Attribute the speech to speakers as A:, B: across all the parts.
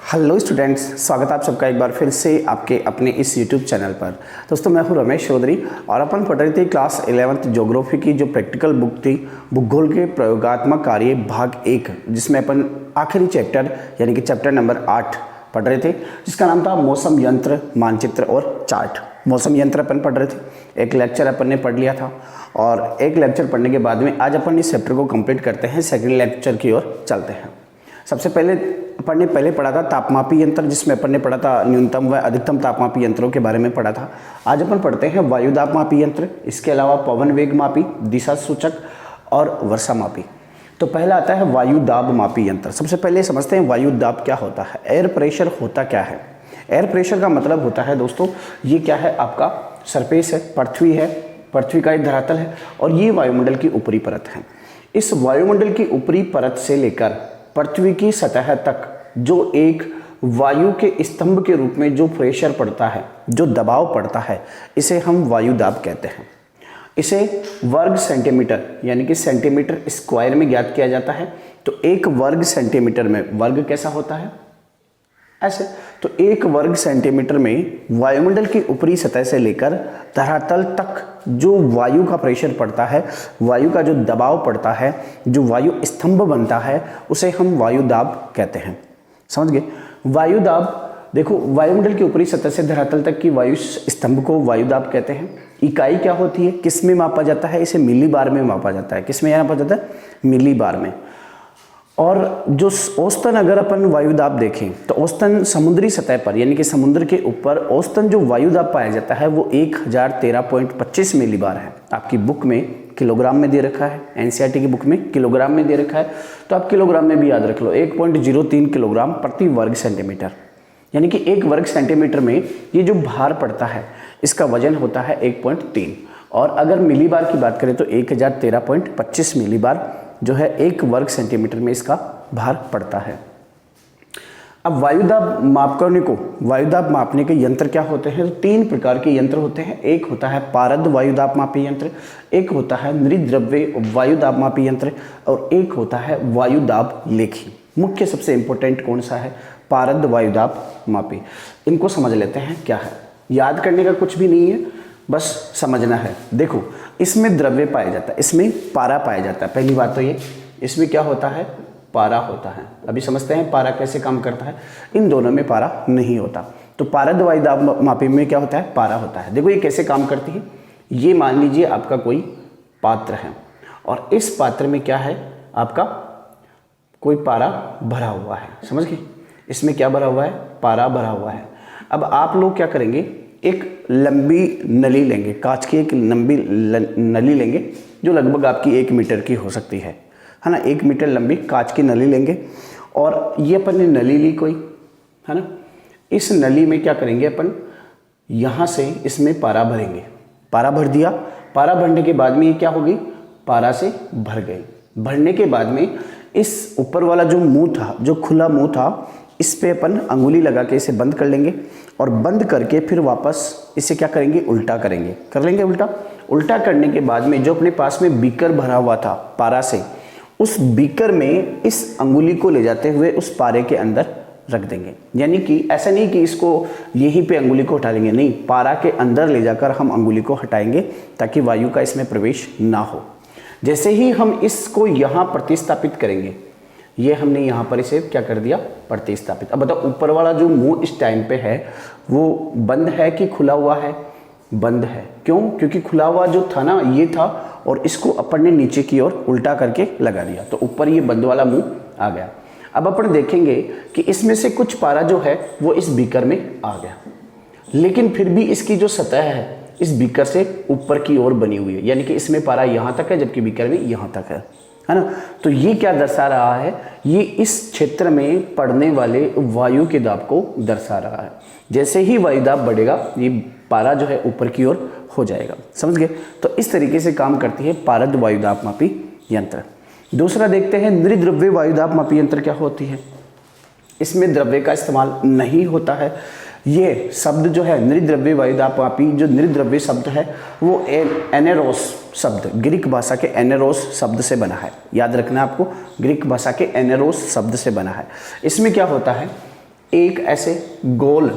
A: Hello students, स्वागत है आप सबका एक बार फिर से आपके अपने इस यूट्यूब चैनल पर। दोस्तों मैं हूं रमेश चौधरी और अपन पढ़ रहे थे क्लास 11th ज्योग्राफी की जो प्रैक्टिकल बुक थी, भूगोल के प्रयोगात्मक कार्य भाग 1, जिसमें अपन आखिरी चैप्टर यानी कि चैप्टर नंबर 8 पढ़ रहे थे, जिसका नाम था मौसम यंत्र, मानचित्र और चार्ट। मौसम यंत्र अपन पढ़ रहे थे, एक लेक्चर अपन ने पढ़ लिया था और एक लेक्चर पढ़ने के बाद में आज अपन इस चैप्टर को कंप्लीट करते हैं, सेकेंड लेक्चर की ओर चलते हैं। सबसे पहले अपन ने पढ़ा था तापमापी यंत्र, जिसमें अपन ने पढ़ा था न्यूनतम व अधिकतम तापमापी यंत्रों के बारे में पढ़ा था। आज अपन पढ़ते हैं वायु दाब मापी यंत्र, इसके अलावा पवन वेग मापी, दिशा सूचक और वर्षा मापी। तो पहला आता है वायु दाब मापी यंत्र। सबसे पहले समझते हैं वायु दाब क्या होता है, एयर प्रेशर होता क्या है। एयर प्रेशर का मतलब होता है दोस्तों, ये क्या है, आपका सरफेस है, पृथ्वी है, पृथ्वी का एक धरातल है और ये वायुमंडल की ऊपरी परत है। इस वायुमंडल की ऊपरी परत से लेकर पृथ्वी की सतह तक जो एक वायु के स्तंभ के रूप में जो प्रेशर पड़ता है, जो दबाव पड़ता है, इसे हम वायु दाब कहते हैं। इसे वर्ग सेंटीमीटर यानी कि सेंटीमीटर स्क्वायर में ज्ञात किया जाता है। तो एक वर्ग सेंटीमीटर में, वर्ग कैसा होता है ऐसे, तो एक वर्ग सेंटीमीटर में वायुमंडल की ऊपरी सतह से लेकर धरातल तक जो वायु का प्रेशर पड़ता है, वायु का जो दबाव पड़ता है, जो वायु स्तंभ बनता है, उसे हम वायु दाब कहते हैं। समझ गए। वायु दाब देखो, वायुमंडल की ऊपरी सतह से धरातल तक की वायु स्तंभ को वायु दाब कहते हैं। इकाई क्या होती है, किस में मापा जाता है, इसे मिली बार में मापा जाता है। किस में मापा जाता है, मिली बार में। और जो औसतन अगर अपन वायु दाब देखें तो औसतन समुद्री सतह पर यानी कि समुद्र के ऊपर औसतन जो वायु दाब पाया जाता है वो 1013.25 मिलीबार है। आपकी बुक में किलोग्राम में दे रखा है, एनसीईआरटी की बुक में किलोग्राम में दे रखा है, तो आप किलोग्राम में भी याद रख लो, 1.03 किलोग्राम प्रति वर्ग सेंटीमीटर। यानी कि एक वर्ग सेंटीमीटर में ये जो भार पड़ता है इसका वजन होता है 1.3। और अगर मिलीबार की बात करें तो 1013.25 मिलीबार जो है एक वर्ग सेंटीमीटर में इसका भार पड़ता है। अब वायुदाब मापने को, वायुदाब मापने के यंत्र क्या होते हैं, तो 3 प्रकार के यंत्र होते हैं। एक होता है पारद वायुदाब मापी यंत्र, एक होता है नृद्रव्य वायुदाब मापी यंत्र और एक होता है वायुदाब लेखी। मुख्य सबसे इंपॉर्टेंट कौन सा है, पारद वायुदाब मापी। इनको समझ लेते हैं क्या है। याद करने का कुछ भी नहीं है, बस समझना है। देखो, इसमें द्रव्य पाया जाता है, इसमें पारा पाया जाता है। पहली बात तो ये, इसमें क्या होता है, पारा होता है। अभी समझते हैं पारा कैसे काम करता है। इन दोनों में पारा नहीं होता। तो पारद वायुदाब मापी में क्या होता है, पारा होता है। देखो ये कैसे काम करती है। ये मान लीजिए आपका कोई पात्र है और इस पात्र में क्या है, आपका कोई पारा भरा हुआ है। समझ गए, इसमें क्या भरा हुआ है, पारा भरा हुआ है। अब आप लोग क्या करेंगे, एक लंबी नली लेंगे, कांच की एक लंबी नली लेंगे जो लगभग आपकी 1 मीटर की हो सकती है ना, 1 मीटर लंबी कांच की नली लेंगे और ये अपन ने नली ली कोई, है ना। इस नली में क्या करेंगे अपन, यहाँ से इसमें पारा भरेंगे। पारा भर दिया, पारा भरने के बाद में ये क्या होगी, पारा से भर गई। भरने के बाद में इस ऊपर वाला जो मुंह था, जो खुला मुंह था, इस पे अपन अंगुली लगा के इसे बंद कर लेंगे और बंद करके फिर वापस इसे क्या करेंगे, उल्टा करेंगे, कर लेंगे उल्टा। उल्टा करने के बाद में जो अपने पास में बीकर भरा हुआ था पारा से, उस बीकर में इस अंगुली को ले जाते हुए उस पारे के अंदर रख देंगे। यानी कि ऐसा नहीं कि इसको यहीं पे अंगुली को हटा लेंगे, नहीं, पारा के अंदर ले जाकर हम अंगुली को हटाएंगे ताकि वायु का इसमें प्रवेश ना हो। जैसे ही हम इसको यहाँ प्रतिस्थापित करेंगे, ये हमने यहाँ पर इसे क्या कर दिया, प्रतिस्थापित। अब बताओ ऊपर वाला जो मुंह इस टाइम पे है वो बंद है कि खुला हुआ है, बंद है। क्यों, क्योंकि खुला हुआ जो था ना ये था और इसको अपन ने नीचे की ओर उल्टा करके लगा दिया, तो ऊपर ये बंद वाला मुंह आ गया। अब अपन देखेंगे कि इसमें से कुछ पारा जो है वो इस बीकर में आ गया, लेकिन फिर भी इसकी जो सतह है इस बीकर से ऊपर की ओर बनी हुई है। यानी कि इसमें पारा यहाँ तक है जबकि बीकर में यहाँ तक है ना। तो ये क्या दर्शा रहा है, ये इस क्षेत्र में पड़ने वाले वायु के दाब को दर्शा रहा है। जैसे ही वायु दाब बढ़ेगा ये पारा जो है ऊपर की ओर हो जाएगा। समझ गए। तो इस तरीके से काम करती है पारद वायु दाब मापी यंत्र। दूसरा देखते हैं नृद्रव्य वायु दाब मापी यंत्र क्या होती है। इसमें द्रव्य का इस्तेमाल नहीं होता है। ये शब्द जो है नृद्रव्य वायुदाब मापी, जो नृद्रव्य शब्द है वो एनेरोस शब्द, ग्रीक भाषा के एनेरोस शब्द से बना है। याद रखना आपको, ग्रीक भाषा के एनेरोस शब्द से बना है। इसमें क्या होता है, एक ऐसे गोल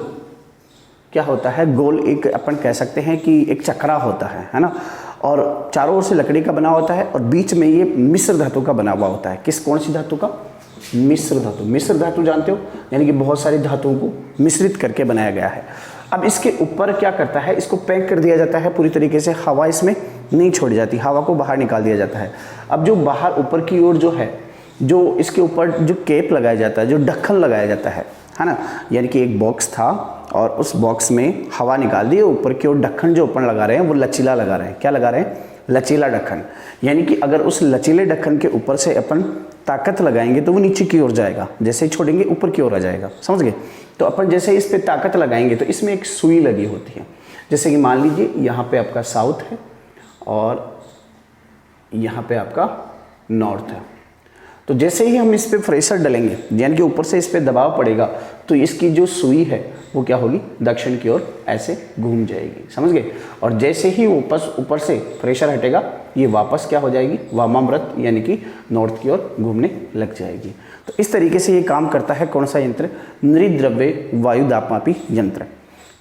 A: क्या होता है, गोल एक अपन कह सकते हैं कि एक चक्रा होता है ना, और चारों ओर से लकड़ी का बना होता है और बीच में ये मिश्र धातु का बना हुआ होता है। किस कौन सी धातु का? मिश्र धातु। मिश्र धातु जानते हो, यानी कि बहुत सारी धातुओं को मिश्रित करके बनाया गया है। अब इसके ऊपर क्या करता है, इसको पैक कर दिया जाता है पूरी तरीके से, हवा इसमें नहीं छोड़ी जाती, हवा को बाहर निकाल दिया जाता है। अब जो बाहर ऊपर की ओर जो है, जो इसके ऊपर जो केप लगाया जाता है, जो ढक्कन लगाया जाता है ना, यानी कि एक बॉक्स था और उस बॉक्स में हवा निकाल दी, ऊपर की ओर ढक्कन जो ऊपर लगा रहे हैं वो लचीला लगा रहे हैं। क्या लगा रहे हैं? लचीला ढक्कन। यानी कि अगर उस लचीले ढक्कन के ऊपर से अपन ताकत लगाएंगे तो वो नीचे की ओर जाएगा, जैसे ही छोड़ेंगे ऊपर की ओर आ जाएगा। समझ गए? तो अपन जैसे इस पे ताकत लगाएंगे तो इसमें एक सुई लगी होती है। जैसे कि मान लीजिए यहाँ पे आपका साउथ है और यहाँ पे आपका नॉर्थ है, तो जैसे ही हम इस पे प्रेशर डालेंगे, यानी कि ऊपर से इस पे दबाव पड़ेगा, तो इसकी जो सुई है वो क्या होगी? दक्षिण की ओर ऐसे घूम जाएगी। समझ गए? और जैसे ही ऊपर से प्रेशर हटेगा, ये वापस क्या हो जाएगी? वामाव्रत यानी कि नॉर्थ की ओर घूमने लग जाएगी। तो इस तरीके से ये काम करता है कौन सा यंत्र? नृद्रव्य वायु दाबमापी यंत्र।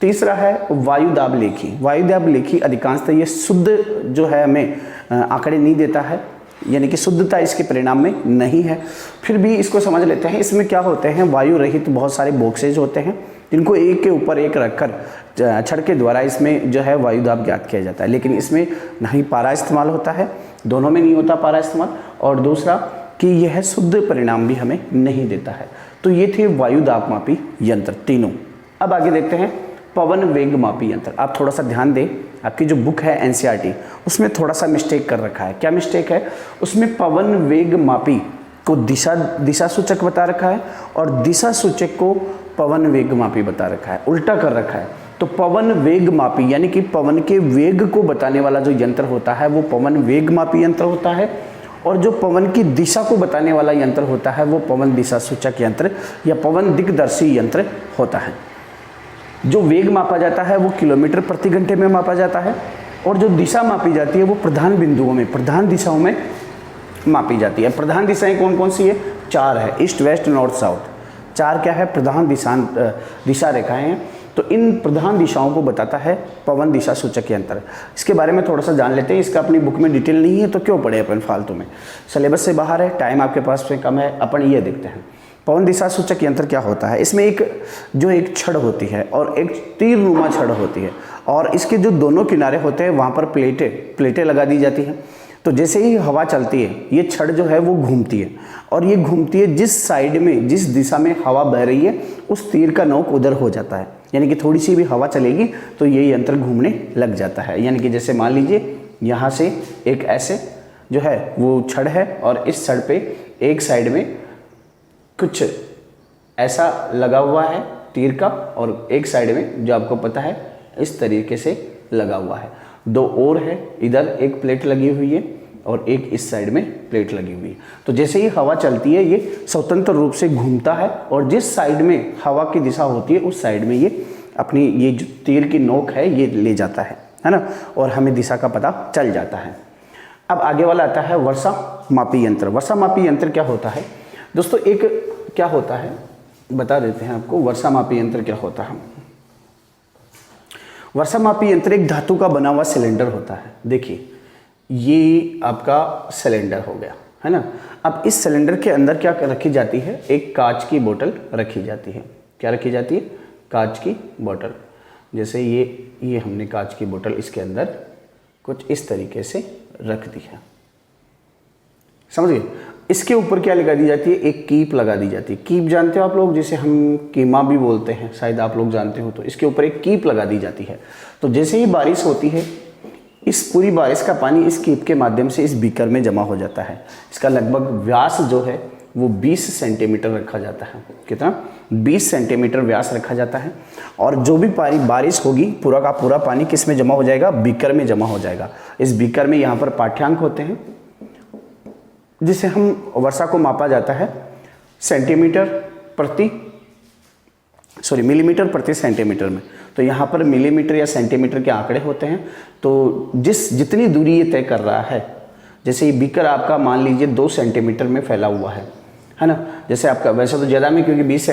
A: तीसरा है वायु दाब लेखी। वायु दाब लेखी अधिकांशतः ये शुद्ध जो है हमें आंकड़े नहीं देता है, यानी कि शुद्धता इसके परिणाम में नहीं है, फिर भी इसको समझ लेते हैं। इसमें क्या होते हैं? वायु रहित बहुत सारे बॉक्सेज होते हैं जिनको एक के ऊपर एक रखकर छड़ के द्वारा इसमें जो है वायु दाब ज्ञात किया जाता है। लेकिन इसमें ना ही पारा इस्तेमाल होता है, दोनों में नहीं होता पारा इस्तेमाल, और दूसरा कि यह शुद्ध परिणाम भी हमें नहीं देता है। तो ये थे वायु दाब मापी यंत्र तीनों। अब आगे देखते हैं पवन वेग मापी यंत्र। आप थोड़ा सा ध्यान दें, आपकी जो बुक है एनसीईआरटी उसमें थोड़ा सा मिस्टेक कर रखा है। क्या मिस्टेक है? उसमें पवन वेग मापी को दिशा सूचक बता रखा है और दिशा सूचक को पवन वेग मापी बता रखा है, उल्टा कर रखा है। तो पवन वेग मापी यानी कि पवन के वेग को बताने वाला जो यंत्र होता है वो पवन वेग मापी यंत्र होता है, और जो पवन की दिशा को बताने वाला यंत्र होता है वो पवन दिशा सूचक यंत्र या पवन दिग्दर्शी यंत्र होता है। जो वेग मापा जाता है वो किलोमीटर प्रति घंटे में मापा जाता है, और जो दिशा मापी जाती है वो प्रधान बिंदुओं में, प्रधान दिशाओं में मापी जाती है। प्रधान दिशाएं कौन कौन सी है? 4 है, ईस्ट वेस्ट नॉर्थ साउथ। 4 क्या है? प्रधान दिशा रेखाएं हैं। तो इन प्रधान दिशाओं को बताता है पवन दिशा सूचक यंत्र। इसके बारे में थोड़ा सा जान लेते हैं। इसका अपनी बुक में डिटेल नहीं है तो क्यों पढ़े अपन फालतू में, सिलेबस से बाहर है, टाइम आपके पास में कम है। अपन ये देखते हैं पवन दिशा सूचक यंत्र क्या होता है। इसमें एक छड़ होती है और एक तीरनुमा छड़ होती है, और इसके जो दोनों किनारे होते हैं वहाँ पर प्लेटें लगा दी जाती हैं। तो जैसे ही हवा चलती है ये छड़ जो है वो घूमती है, और ये घूमती है जिस साइड में, जिस दिशा में हवा बह रही है उस तीर का नोक उधर हो जाता है। यानी कि थोड़ी सी भी हवा चलेगी तो ये यंत्र घूमने लग जाता है। यानी कि जैसे मान लीजिए यहाँ से एक ऐसे जो है वो छड़ है और इस छड़ पे एक साइड में कुछ ऐसा लगा हुआ है तीर का, और एक साइड में जो आपको पता है इस तरीके से लगा हुआ है। 2 और है, इधर एक प्लेट लगी हुई है और एक इस साइड में प्लेट लगी हुई है। तो जैसे ही हवा चलती है ये स्वतंत्र रूप से घूमता है, और जिस साइड में हवा की दिशा होती है उस साइड में ये अपनी ये जो तीर की नोक है ये ले जाता है ना, और हमें दिशा का पता चल जाता है। अब आगे वाला आता है वर्षा मापी यंत्र। वर्षा मापी यंत्र क्या होता है दोस्तों? एक क्या होता है बता देते हैं आपको। वर्षा मापी यंत्र क्या होता है? वर्षा मापी यंत्र एक धातु का बना हुआ सिलेंडर होता है। देखिए ये आपका सिलेंडर हो गया है ना। अब इस सिलेंडर के अंदर क्या रखी जाती है? एक कांच की बोतल रखी जाती है। क्या रखी जाती है? कांच की बोतल। जैसे ये हमने कांच की बोतल इसके अंदर कुछ इस तरीके से रख दी है, समझ गए। इसके ऊपर क्या लगा दी जाती है? एक कीप लगा दी जाती है। कीप जानते हो आप लोग, जिसे हम कीमा भी बोलते हैं, शायद आप लोग जानते हो। तो इसके ऊपर एक कीप लगा दी जाती है। तो जैसे ही बारिश होती है इस पूरी बारिश का पानी इस कीप के माध्यम से इस बीकर में जमा हो जाता है। इसका लगभग व्यास जो है वो 20 सेंटीमीटर रखा जाता है। कितना? 20 सेंटीमीटर व्यास रखा जाता है। और जो भी बारिश होगी पूरा का पूरा पानी किस में जमा हो जाएगा? बीकर में जमा हो जाएगा। इस बीकर में यहाँ पर पाठ्यांक होते हैं जिसे हम वर्षा को मापा जाता है मिलीमीटर प्रति सेंटीमीटर में। तो यहाँ पर मिलीमीटर या सेंटीमीटर के आंकड़े होते हैं। तो जितनी दूरी ये तय कर रहा है, जैसे ये बीकर आपका मान लीजिए 2 सेंटीमीटर में फैला हुआ है है ना। जैसे आपका वैसे तो ज़्यादा में, क्योंकि 20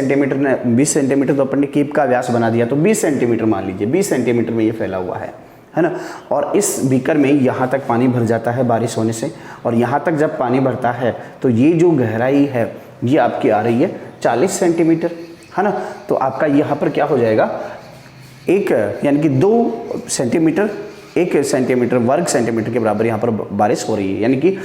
A: सेंटीमीटर तो अपन ने कीप का व्यास बना दिया, तो 20 सेंटीमीटर मान लीजिए, 20 सेंटीमीटर में ये फैला हुआ है ना। और इस बीकर में यहाँ तक पानी भर जाता है बारिश होने से, और यहाँ तक जब पानी भरता है तो ये जो गहराई है ये आपकी आ रही है 40 सेंटीमीटर, है ना। तो आपका यहाँ पर क्या हो जाएगा, एक यानी कि 2 सेंटीमीटर, 1 सेंटीमीटर वर्ग सेंटीमीटर के बराबर यहाँ पर बारिश हो रही है। यानी कि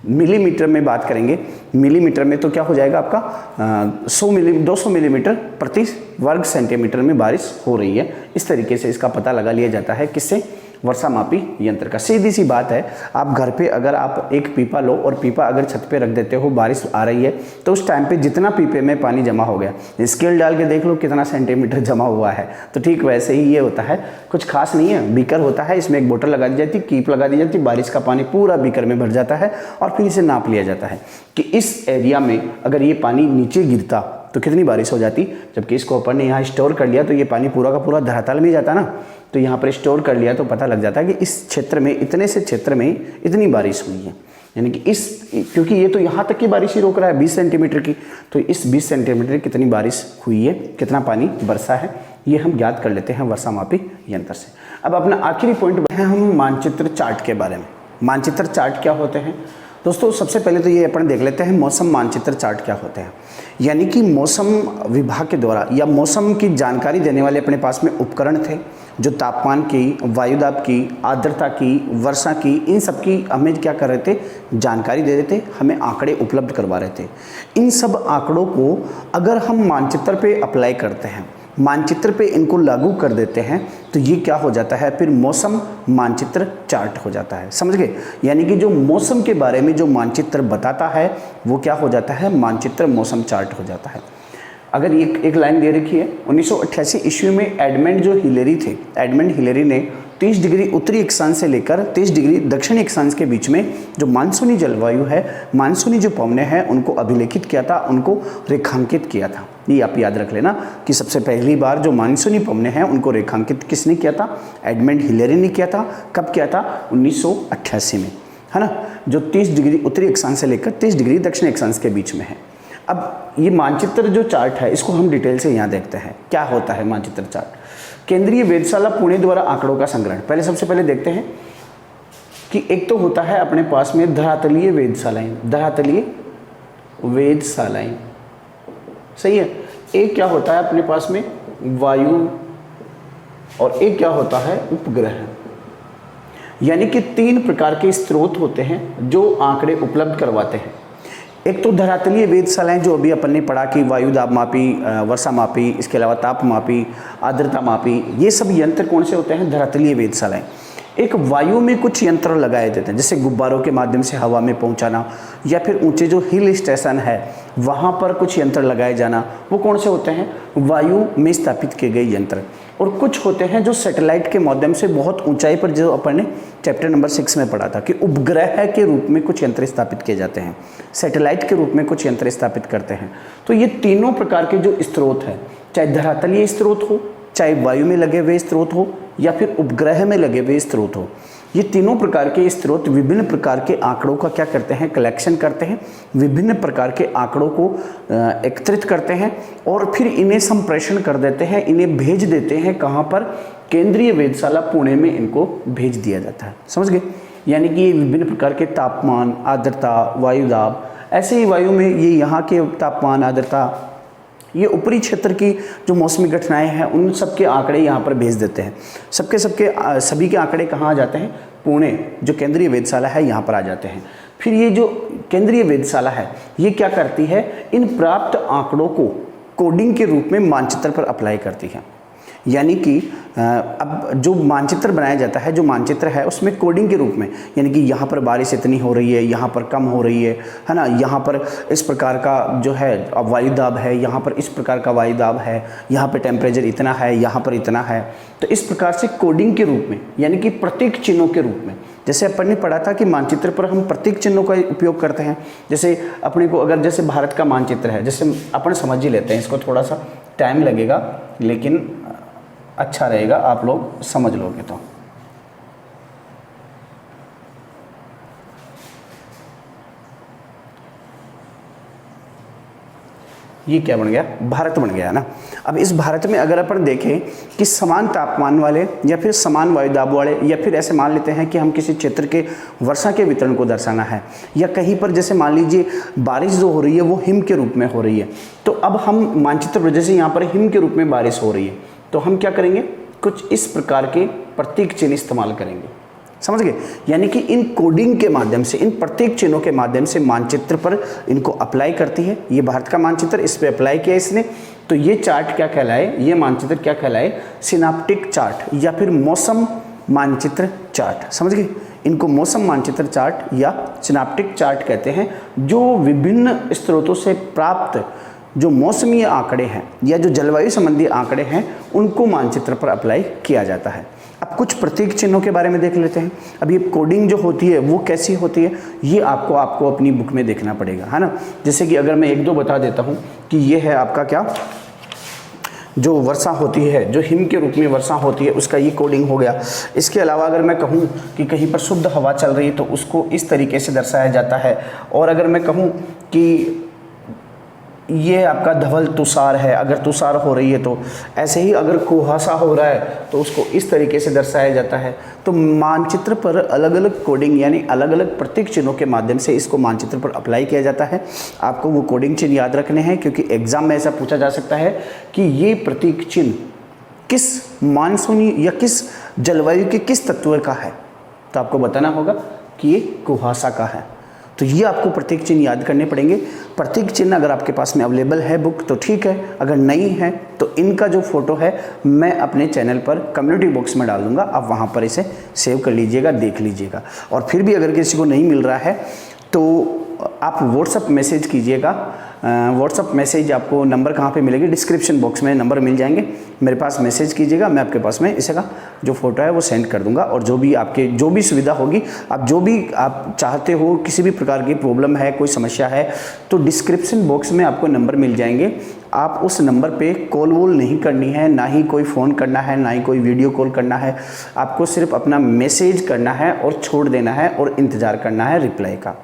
A: मिलीमीटर में बात करेंगे, मिलीमीटर में तो क्या हो जाएगा आपका 200 मिलीमीटर प्रति वर्ग सेंटीमीटर में बारिश हो रही है। इस तरीके से इसका पता लगा लिया जाता है, किससे, वर्षा मापी यंत्र का। सीधी सी बात है, आप घर पे अगर आप एक पीपा लो और पीपा अगर छत पे रख देते हो, बारिश आ रही है तो उस टाइम पे जितना पीपे में पानी जमा हो गया, स्केल डाल के देख लो कितना सेंटीमीटर जमा हुआ है। तो ठीक वैसे ही ये होता है, कुछ खास नहीं है। बीकर होता है, इसमें एक बोतल लगा दी जाती है, कीप लगा दी जाती है, बारिश का पानी पूरा बीकर में भर जाता है और फिर इसे नाप लिया जाता है कि इस एरिया में अगर ये पानी नीचे गिरता तो कितनी बारिश हो जाती। जबकि इसको अपन ने यहाँ स्टोर कर लिया तो ये पानी पूरा का पूरा धरातल में जाता ना, तो यहाँ पर स्टोर कर लिया तो पता लग जाता है कि इस क्षेत्र में, इतने से क्षेत्र में इतनी बारिश हुई है। यानी कि क्योंकि ये तो यहाँ तक की बारिश ही रोक रहा है 20 सेंटीमीटर की, तो इस 20 सेंटीमीटर कितनी बारिश हुई है, कितना पानी बरसा है, ये हम ज्ञात कर लेते हैं वर्षा मापी यंत्र से। अब अपना आखिरी पॉइंट है हम मानचित्र चार्ट के बारे में। मानचित्र चार्ट क्या होते हैं दोस्तों, सबसे पहले तो ये अपन देख लेते हैं मौसम मानचित्र चार्ट क्या होते हैं। यानी कि मौसम विभाग के द्वारा या मौसम की जानकारी देने वाले अपने पास में उपकरण थे, जो तापमान की, वायुदाब की, आर्द्रता की, वर्षा की, इन सब की हमें क्या कर रहे थे, जानकारी दे रहे थे, हमें आंकड़े उपलब्ध करवा रहे थे। इन सब आंकड़ों को अगर हम मानचित्र पे अप्लाई करते हैं, मानचित्र पे इनको लागू कर देते हैं, तो ये क्या हो जाता है, फिर मौसम मानचित्र चार्ट हो जाता है। समझ गए। यानी कि जो मौसम के बारे में जो मानचित्र बताता है वो क्या हो जाता है, मानचित्र मौसम चार्ट हो जाता है। अगर एक लाइन दे रखी है, 1988 ईस्वी में एडमंड जो हिलेरी थे, एडमंड हिलेरी ने 30 डिग्री उत्तरी अक्षांश से लेकर 30 डिग्री दक्षिणी अक्षांश के बीच में जो मानसूनी जलवायु है, मानसूनी जो पवनें हैं, उनको अभिलेखित किया था, उनको रेखांकित किया था। ये आप याद रख लेना कि सबसे पहली बार जो मानसूनी पवनें हैं उनको रेखांकित किसने किया था, एडमंड हिलेरी ने किया था। कब किया था, 1988 में, है ना। जो 30 डिग्री उत्तरी अक्षांश से लेकर 30 डिग्री दक्षिणी अक्षांश के बीच में है। अब ये मानचित्र जो चार्ट है इसको हम डिटेल से यहाँ देखते हैं क्या होता है मानचित्र चार्ट। केंद्रीय वेधशाला पुणे द्वारा आंकड़ों का संग्रहण। पहले सबसे पहले देखते हैं कि एक तो होता है अपने पास में धरातलीय वेधशालाएं, धरातलीय वेधशालाएं, सही है। एक क्या होता है अपने पास में वायु, और एक क्या होता है उपग्रह। यानी कि 3 प्रकार के स्रोत होते हैं जो आंकड़े उपलब्ध करवाते हैं। एक तो धरातलीय वेधशालाएं जो अभी अपन ने पढ़ा कि वायु दाब मापी, वर्षा मापी, इसके अलावा ताप मापी, आर्द्रता मापी, ये सब यंत्र कौन से होते हैं, धरातलीय वेधशालाएं। एक वायु में कुछ यंत्र लगाए देते हैं, जैसे गुब्बारों के माध्यम से हवा में पहुंचाना, या फिर ऊंचे जो हिल स्टेशन है वहाँ पर कुछ यंत्र लगाए जाना, वो कौन से होते हैं, वायु में स्थापित किए गए यंत्र। और कुछ होते हैं जो सैटेलाइट के माध्यम से बहुत ऊंचाई पर, जो अपन ने चैप्टर नंबर 6 में पढ़ा था कि उपग्रह के रूप में कुछ यंत्र स्थापित किए जाते हैं, सैटेलाइट के रूप में कुछ यंत्र स्थापित करते हैं। तो ये तीनों प्रकार के जो स्रोत हैं, चाहे धरातलीय स्रोत हो, चाहे वायु में लगे हुए स्रोत हो, या फिर उपग्रह में लगे हुए स्रोत हो, ये तीनों प्रकार के स्रोत विभिन्न प्रकार के आंकड़ों का क्या करते हैं, कलेक्शन करते हैं, विभिन्न प्रकार के आंकड़ों को एकत्रित करते हैं और फिर इन्हें संप्रेषण कर देते हैं, इन्हें भेज देते हैं कहाँ पर, केंद्रीय वेधशाला पुणे में इनको भेज दिया जाता है। समझ गए। यानी कि ये विभिन्न प्रकार के तापमान, आर्द्रता, वायुदाब, ऐसे ही वायु में ये यहाँ के तापमान, आर्द्रता, ये ऊपरी क्षेत्र की जो मौसमी घटनाएं हैं उन सब के आंकड़े यहाँ पर भेज देते हैं। सभी के आंकड़े कहाँ आ जाते हैं, पुणे जो केंद्रीय वेधशाला है यहाँ पर आ जाते हैं। फिर ये जो केंद्रीय वेधशाला है ये क्या करती है, इन प्राप्त आंकड़ों को कोडिंग के रूप में मानचित्र पर अप्लाई करती है। यानी कि अब जो मानचित्र बनाया जाता है, जो मानचित्र है उसमें कोडिंग के रूप में, यानी कि यहाँ पर बारिश इतनी हो रही है, यहाँ पर कम हो रही है ना, यहाँ पर इस प्रकार का जो है वायुदाब है, यहाँ पर इस प्रकार का वायुदाब है, यहाँ पर टेम्परेचर इतना है, यहाँ पर इतना है। तो इस प्रकार से कोडिंग के रूप में, यानी कि प्रतीक चिन्हों के रूप में, जैसे अपन ने पढ़ा था कि मानचित्र पर हम प्रतीक चिन्हों का उपयोग करते हैं। जैसे अपने को अगर जैसे भारत का मानचित्र है, जैसे अपन समझ ही लेते हैं, इसको थोड़ा सा टाइम लगेगा लेकिन अच्छा रहेगा, आप लोग समझ लोगे तो। ये क्या बन गया, भारत बन गया ना। अब इस भारत में अगर अपन देखें कि समान तापमान वाले या फिर समान वायुदाब वाले, या फिर ऐसे मान लेते हैं कि हम किसी क्षेत्र के वर्षा के वितरण को दर्शाना है, या कहीं पर जैसे मान लीजिए बारिश जो हो रही है वो हिम के रूप में हो रही है, तो अब हम मानचित्र पर जैसे यहाँ पर हिम के रूप में बारिश हो रही है, तो हम क्या करेंगे, कुछ इस प्रकार के प्रतीक चिन्ह इस्तेमाल करेंगे, समझ गए। यानी कि इन कोडिंग के माध्यम से, इन प्रतीक चिन्हों के माध्यम से मानचित्र पर इनको अप्लाई करती है। ये भारत का मानचित्र, इस पे अप्लाई किया इसने, तो ये चार्ट क्या कहलाए, ये मानचित्र क्या कहलाए, सिनाप्टिक चार्ट या फिर मौसम मानचित्र चार्ट, समझ गए। इनको मौसम मानचित्र चार्ट या सिनाप्टिक चार्ट कहते हैं, जो विभिन्न स्रोतों से प्राप्त जो मौसमी आंकड़े हैं या जो जलवायु संबंधी आंकड़े हैं उनको मानचित्र पर अप्लाई किया जाता है। अब कुछ प्रतीक चिन्हों के बारे में देख लेते हैं। अब ये कोडिंग जो होती है वो कैसी होती है, ये आपको अपनी बुक में देखना पड़ेगा, है ना। जैसे कि अगर मैं एक दो बता देता हूँ कि ये है आपका क्या, जो वर्षा होती है, जो हिम के रूप में वर्षा होती है, उसका ये कोडिंग हो गया। इसके अलावा अगर मैं कहूँ कि कहीं पर शुद्ध हवा चल रही है तो उसको इस तरीके से दर्शाया जाता है। और अगर मैं कहूँ कि ये आपका धवल तुषार है, अगर तुषार हो रही है तो ऐसे ही अगर कुहासा हो रहा है तो उसको इस तरीके से दर्शाया जाता है। तो मानचित्र पर अलग अलग कोडिंग यानी अलग अलग प्रतीक चिन्हों के माध्यम से इसको मानचित्र पर अप्लाई किया जाता है। आपको वो कोडिंग चिन्ह याद रखने हैं, क्योंकि एग्जाम में ऐसा पूछा जा सकता है कि ये प्रतीक चिन्ह किस मानसूनी या किस जलवायु के किस तत्व का है, तो आपको बताना होगा कि ये कुहासा का है। तो ये आपको प्रतीक चिन्ह याद करने पड़ेंगे। प्रतीक चिन्ह अगर आपके पास में अवेलेबल है बुक तो ठीक है, अगर नहीं है तो इनका जो फोटो है मैं अपने चैनल पर कम्युनिटी बॉक्स में डाल दूंगा, आप वहाँ पर इसे सेव कर लीजिएगा, देख लीजिएगा। और फिर भी अगर किसी को नहीं मिल रहा है तो आप व्हाट्सअप मैसेज कीजिएगा। व्हाट्सअप मैसेज आपको नंबर कहाँ पे मिलेगी, डिस्क्रिप्शन बॉक्स में नंबर मिल जाएंगे, मेरे पास मैसेज कीजिएगा, मैं आपके पास में इसका जो फ़ोटो है वो सेंड कर दूंगा। और जो भी आपके जो भी सुविधा होगी, आप जो भी आप चाहते हो, किसी भी प्रकार की प्रॉब्लम है, कोई समस्या है, तो डिस्क्रिप्शन बॉक्स में आपको नंबर मिल जाएंगे। आप उस नंबर पे कॉल वॉल नहीं करनी है, ना ही कोई फ़ोन करना है, ना ही कोई वीडियो कॉल करना है। आपको सिर्फ अपना मैसेज करना है और छोड़ देना है और इंतज़ार करना है रिप्लाई का।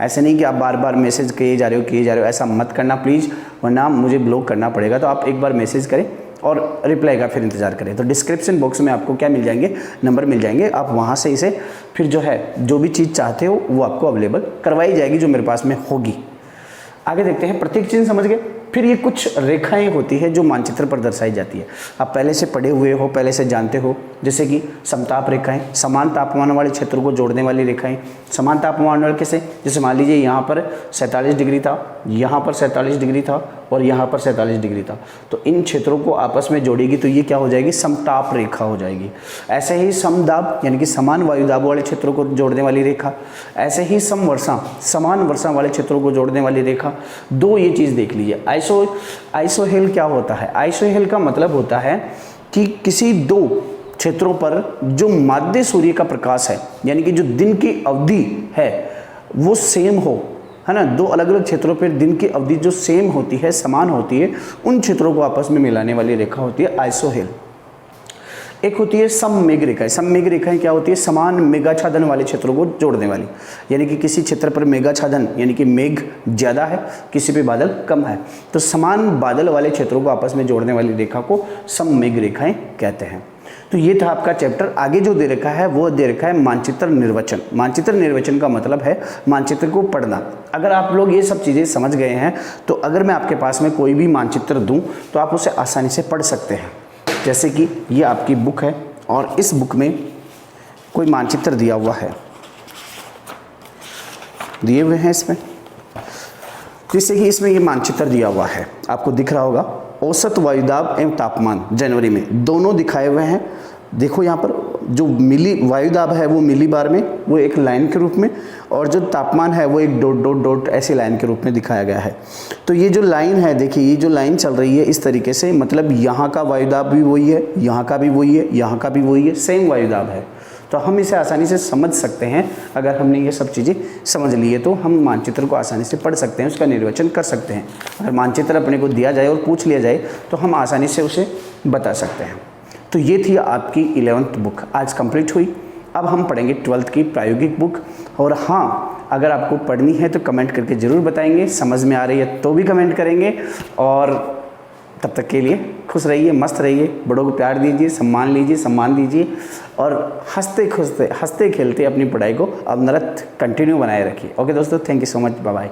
A: ऐसे नहीं कि आप बार बार मैसेज किए जा रहे हो, ऐसा मत करना प्लीज़, वरना मुझे ब्लॉक करना पड़ेगा। तो आप एक बार मैसेज करें और रिप्लाई का फिर इंतज़ार करें। तो डिस्क्रिप्शन बॉक्स में आपको क्या मिल जाएंगे, नंबर मिल जाएंगे, आप वहाँ से इसे फिर जो है जो भी चीज़ चाहते हो वो आपको अवेलेबल करवाई जाएगी जो मेरे पास में होगी। आगे देखते हैं, प्रतीक चिन्ह समझ गए। फिर ये कुछ रेखाएं होती है जो मानचित्र पर दर्शाई जाती है, आप पहले से पढ़े हुए हो, पहले से जानते हो, जैसे कि समताप रेखाएं, समान तापमान वाले क्षेत्रों को जोड़ने वाली रेखाएं। समान तापमान वाले कैसे, जैसे मान लीजिए यहाँ पर 47 डिग्री था, यहाँ पर 47 डिग्री था और यहाँ पर 47 डिग्री था, तो इन क्षेत्रों को आपस में जोड़ेगी तो ये क्या हो जाएगी, समताप रेखा हो जाएगी। ऐसे ही समदाब यानी कि समान वायुदाब वाले क्षेत्रों को जोड़ने वाली रेखा, ऐसे ही समवर्षा समान वर्षा वाले क्षेत्रों को जोड़ने वाली रेखा। दो ये चीज़ देख लीजिए। आइसोहेल क्या होता है, आइसोहेल का मतलब होता है कि किसी दो क्षेत्रों पर जो माध्य सूर्य का प्रकाश है, यानी कि जो दिन की अवधि है वो सेम हो, है ना। दो अलग अलग क्षेत्रों पर दिन की अवधि जो सेम होती है, समान होती है, उन क्षेत्रों को आपस में मिलाने वाली रेखा होती है आइसोहेल। एक होती है सममेघ रेखाएं। सममेघ रेखाएं क्या होती है, समान मेघाच्छादन वाले क्षेत्रों को जोड़ने वाली, यानी कि किसी क्षेत्र पर मेघाच्छादन यानी कि मेघ ज़्यादा है, किसी पे बादल कम है, तो समान बादल वाले क्षेत्रों को आपस में जोड़ने वाली रेखा को सममेघ रेखाएं कहते हैं। तो ये था आपका चैप्टर। आगे जो दे रखा है वो दे रखा है मानचित्र निर्वचन। मानचित्र निर्वचन का मतलब है मानचित्र को पढ़ना। अगर आप लोग ये सब चीज़ें समझ गए हैं तो अगर मैं आपके पास में कोई भी मानचित्र दूं तो आप उसे आसानी से पढ़ सकते हैं। जैसे कि ये आपकी बुक है और इस बुक में कोई मानचित्र दिया हुआ है, दिए हुए हैं इसमें, जैसे कि इसमें ये मानचित्र दिया हुआ है, आपको दिख रहा होगा। औसत वायुदाब एवं तापमान जनवरी में दोनों दिखाए हुए हैं। देखो यहाँ पर जो मिली वायुदाब है वो मिली बार में, वो एक लाइन के रूप में, और जो तापमान है वो एक डॉट डॉट डॉट ऐसी लाइन के रूप में दिखाया गया है। तो ये जो लाइन है, देखिए ये जो लाइन चल रही है इस तरीके से, मतलब यहाँ का वायुदाब भी वही है, यहाँ का भी वही है, यहाँ का भी वही है, सेम वायुदाब है। तो हम इसे आसानी से समझ सकते हैं। अगर हमने ये सब चीज़ें समझ ली है तो हम मानचित्र को आसानी से पढ़ सकते हैं, उसका निर्वचन कर सकते हैं। अगर मानचित्र अपने को दिया जाए और पूछ लिया जाए तो हम आसानी से उसे बता सकते हैं। तो ये थी आपकी 11th बुक, आज कंप्लीट हुई। अब हम पढ़ेंगे 12th की प्रायोगिक बुक। और हाँ, अगर आपको पढ़नी है तो कमेंट करके ज़रूर बताएंगे, समझ में आ रही है तो भी कमेंट करेंगे। और तब तक के लिए खुश रहिए, मस्त रहिए, बड़ों को प्यार दीजिए, सम्मान लीजिए, सम्मान दीजिए और हंसते खेलते अपनी पढ़ाई को अनवरत कंटिन्यू बनाए रखिए। ओके दोस्तों, thank you so much, bye bye.